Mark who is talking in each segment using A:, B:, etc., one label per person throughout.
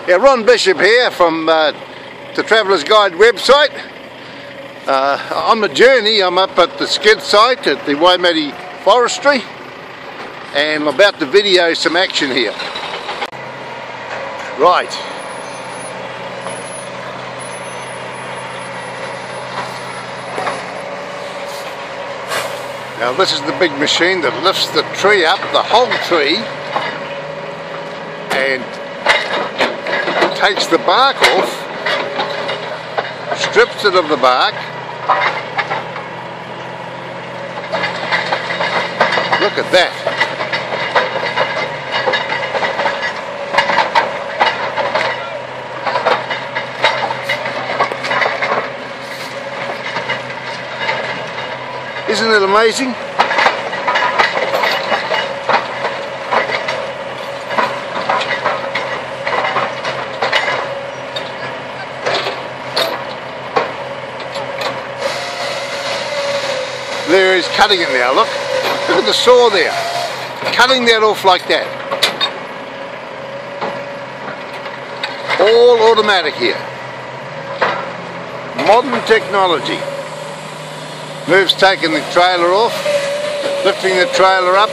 A: Yeah, Ron Bishop here from the Traveller's Guide website. On the journey, I'm up at the skid site at the Waimate Forestry, and I'm about to video some action here. Right. Now this is the big machine that lifts the tree up, the whole tree, and takes the bark off, strips it of the bark. Look at that. Isn't it amazing? There he's cutting it now, look. Look at the saw there. Cutting that off like that. All automatic here. Modern technology. Merv's taking the trailer off, lifting the trailer up.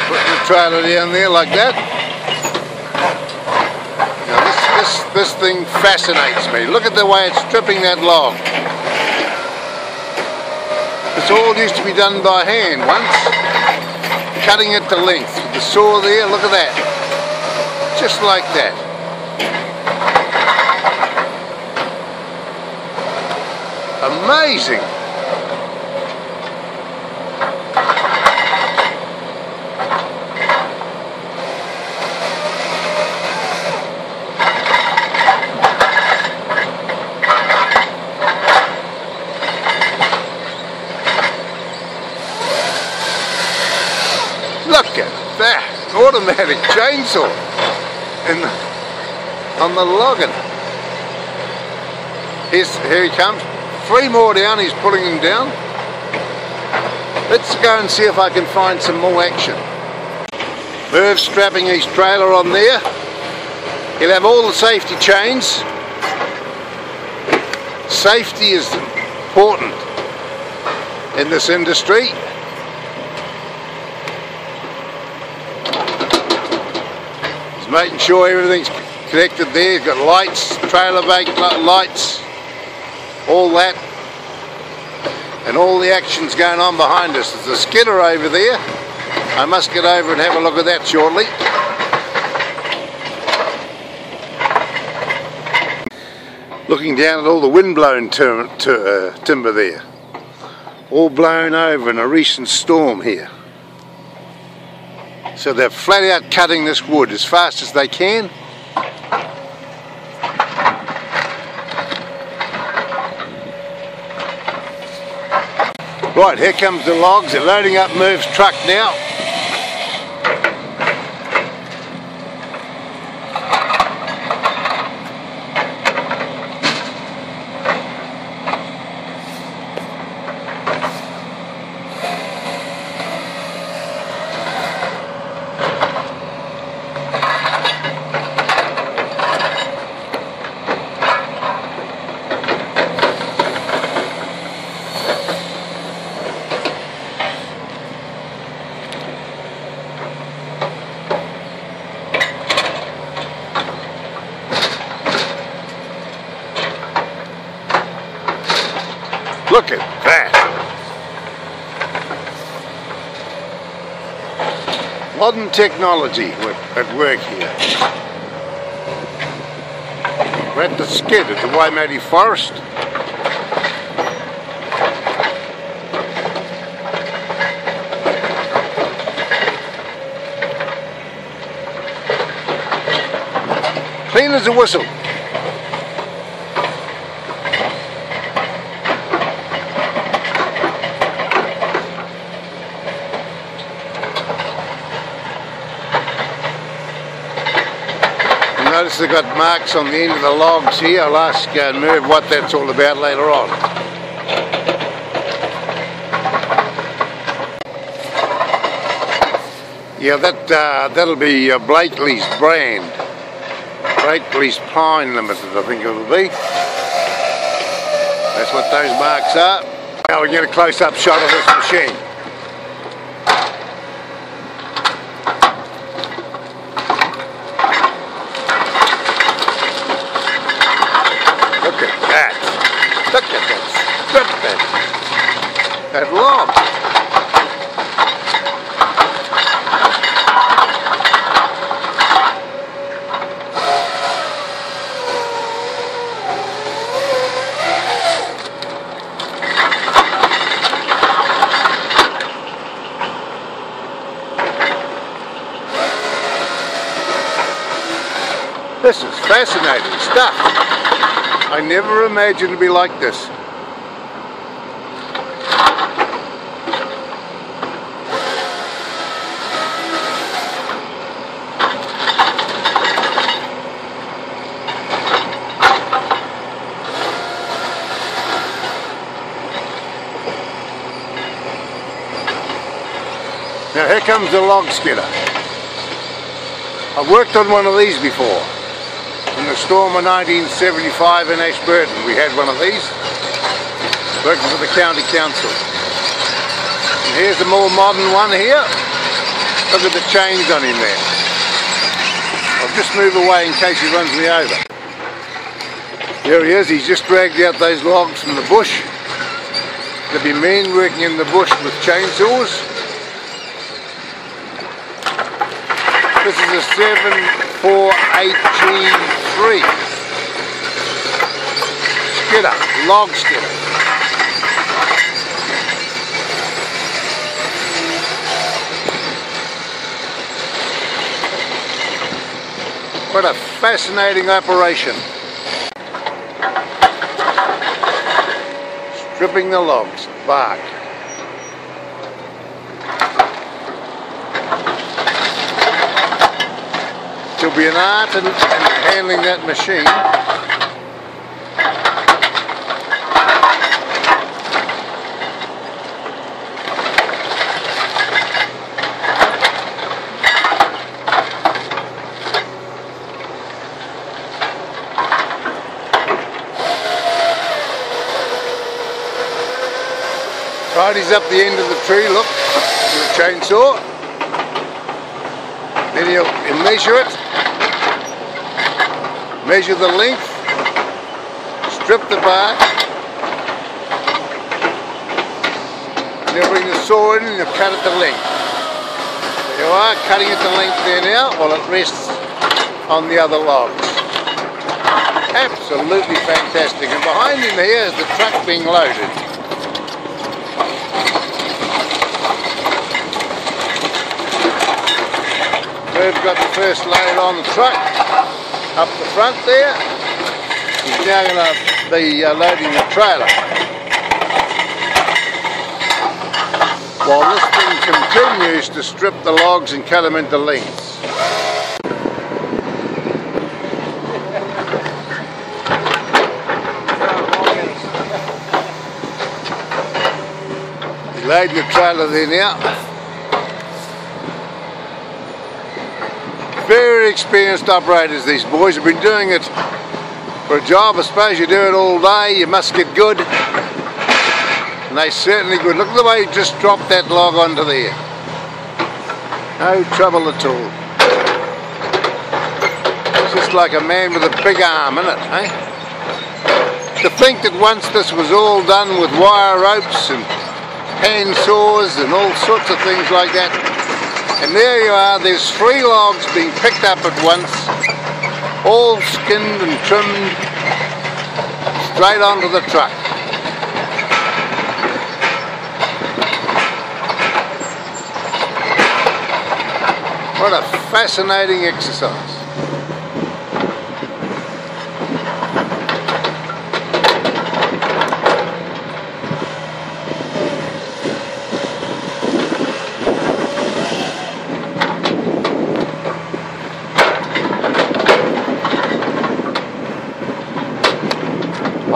A: Putting the trailer down there like that. This thing fascinates me. Look at the way it's stripping that log. This all used to be done by hand once. Cutting it to length with the saw there, look at that. Just like that. Amazing. Look at that, automatic chainsaw on the logging. Here he comes, 3 more down, he's pulling them down. Let's go and see if I can find some more action. Merv's strapping his trailer on there. He'll have all the safety chains. Safety is important in this industry. Making sure everything's connected there. He's got lights, trailer brake lights, all that, and all the action's going on behind us. There's a skidder over there. I must get over and have a look at that shortly. Looking down at all the wind-blown timber there, all blown over in a recent storm here. So they're flat out cutting this wood as fast as they can. Right, here comes the logs. They're loading up Merv's truck now. Look at that. Modern technology at work here. We're at the skid at the Waimate Forest. Clean as a whistle. Notice they've got marks on the end of the logs here. I'll ask Merv what that's all about later on. Yeah, that'll be Blakely's brand. Blakely's Pine Limited, I think it'll be. That's what those marks are. Now we get a close-up shot of this machine. Look at that. Look at that. Strip that log. This is fascinating stuff. I never imagined it'd be like this. Now here comes the log skidder. I've worked on one of these before. In the storm of 1975 in Ashburton, we had one of these, working for the county council. And here's the more modern one here. Look at the chains on him there. I'll just move away in case he runs me over. There he is, he's just dragged out those logs from the bush. There'll be men working in the bush with chainsaws. This is a 748G3 skidder, log skidder. What a fascinating operation. Stripping the logs, bark. There'll be an art in handling that machine. Tidies up the end of the tree, look, with a chainsaw. Then he'll measure it. Measure the length, strip the bark, and then bring the saw in and you'll cut it to length. There you are, cutting it to length there now while it rests on the other logs. Absolutely fantastic. And behind him here is the truck being loaded. We've got the first load on the truck. Up the front there, he's now going to be loading the trailer. While this thing continues to strip the logs and cut them into lengths. He's loading the trailer there now. Very experienced operators, these boys have been doing it for a job. I suppose you do it all day, you must get good. And they certainly good. Look at the way he just dropped that log onto there. No trouble at all. It's just like a man with a big arm, isn't it, eh? To think that once this was all done with wire ropes and hand saws and all sorts of things like that. And there you are, there's 3 logs being picked up at once, all skinned and trimmed, straight onto the truck. What a fascinating exercise.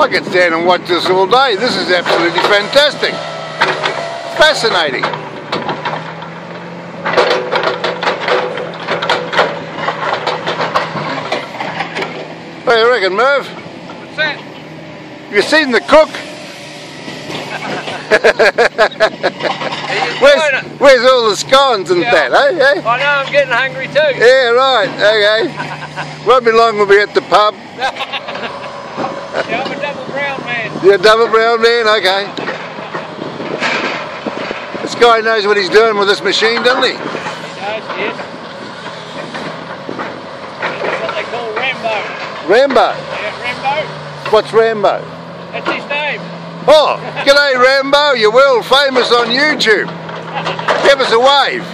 A: I could stand and watch this all day. This is absolutely fantastic. Fascinating. What do you reckon, Merv?
B: What's that?
A: You seen the cook? where's all the scones and that, eh?
B: I know, I'm getting hungry too.
A: Yeah, right, okay. Won't be long we'll be at the pub.
B: Yeah, I'm a double brown man.
A: You're a double brown man, okay. This guy knows what he's doing with this machine, doesn't he?
B: He does, yes. That's what they call Rambo.
A: Rambo?
B: Yeah, Rambo.
A: What's Rambo?
B: That's his name.
A: Oh, g'day Rambo, you're world famous on YouTube. Give us a wave.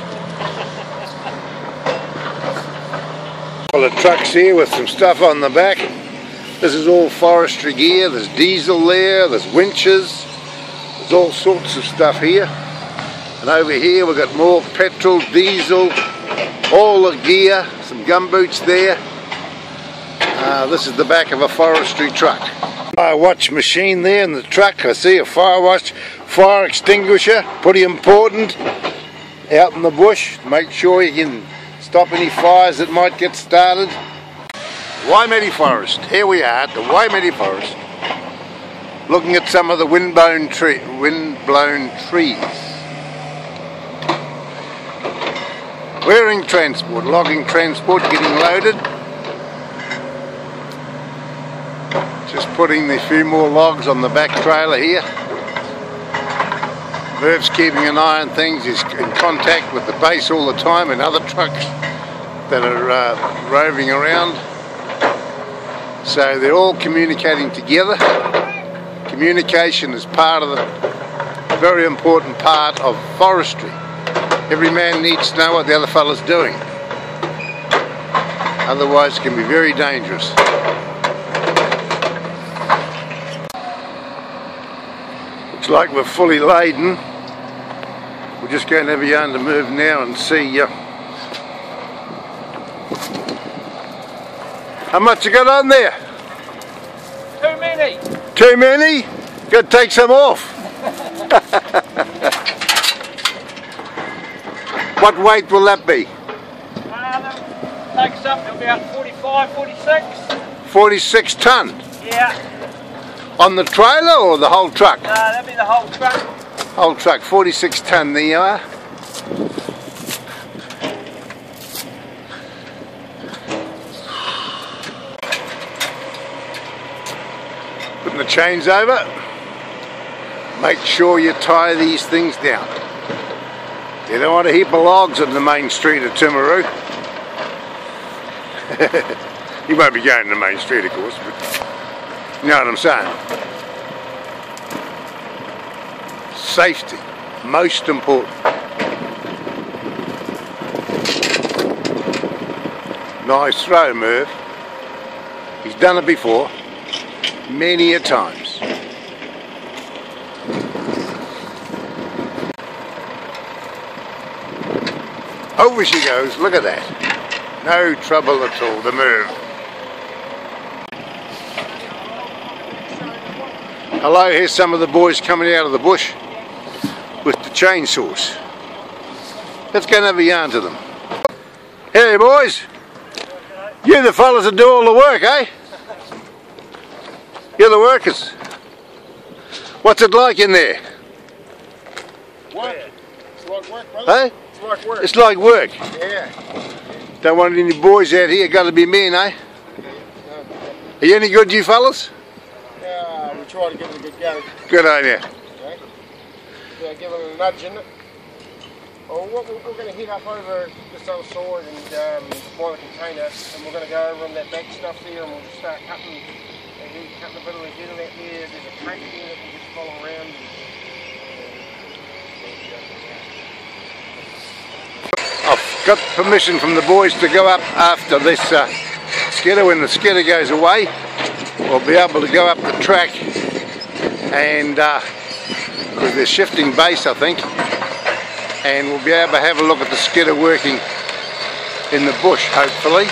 A: Well, the truck's here with some stuff on the back. This is all forestry gear. There's diesel there, there's winches, there's all sorts of stuff here. And over here we've got more petrol, diesel, all the gear, some gumboots there. This is the back of a forestry truck. Fire watch machine there in the truck. I see a fire watch, fire extinguisher, pretty important out in the bush. Make sure you can stop any fires that might get started. Waimate Forest. Here we are at the Waimate Forest, looking at some of the windblown trees. Wareing transport, logging transport getting loaded. Just putting a few more logs on the back trailer here. Merv's keeping an eye on things. He's in contact with the base all the time and other trucks that are roving around. So they're all communicating together. Communication is part of the very important part of forestry. Every man needs to know what the other fella's doing. Otherwise it can be very dangerous. Looks like we're fully laden. We're just going to have a yarn to move now and see how much you got on there?
B: Too many.
A: Too many? Got to take some off. What weight will that be?
B: Takes up to about 45, 46.
A: 46 tonne?
B: Yeah.
A: On the trailer or the whole truck?
B: No, that'll be the whole truck.
A: Whole truck, 46 tonne, there you are. Putting the chains over. Make sure you tie these things down. You don't want a heap of logs on the main street of Timaru. You won't be going to the main street, of course, but you know what I'm saying. Safety, most important. Nice throw, Merv. He's done it before, many a times. Over she goes, look at that. No trouble at all, the Merv. Hello, here's some of the boys coming out of the bush with the chainsaws. Let's go and have a yarn to them. Hey boys, you the fellas that do all the work, eh? You're the workers. What's it like in there?
C: Work. It's like work, brother.
A: Eh?
C: It's like work.
A: It's like work.
C: Yeah.
A: Don't want any boys out here, got to be men, eh? Are you any good, you fellas?
C: We try to give it a good go.
A: Good on you.
C: Okay. Yeah, give it a nudge in it. Well, we're going to head up over this other side and buy the container, and we're going to go over on that back stuff there, and we'll just start cutting a bit of the head of that there. There's a track there that we'll just follow around.
A: I've got permission from the boys to go up after this skidder. When the skidder goes away, we'll be able to go up the track, and because they're shifting base, I think, and we'll be able to have a look at the skidder working in the bush, hopefully.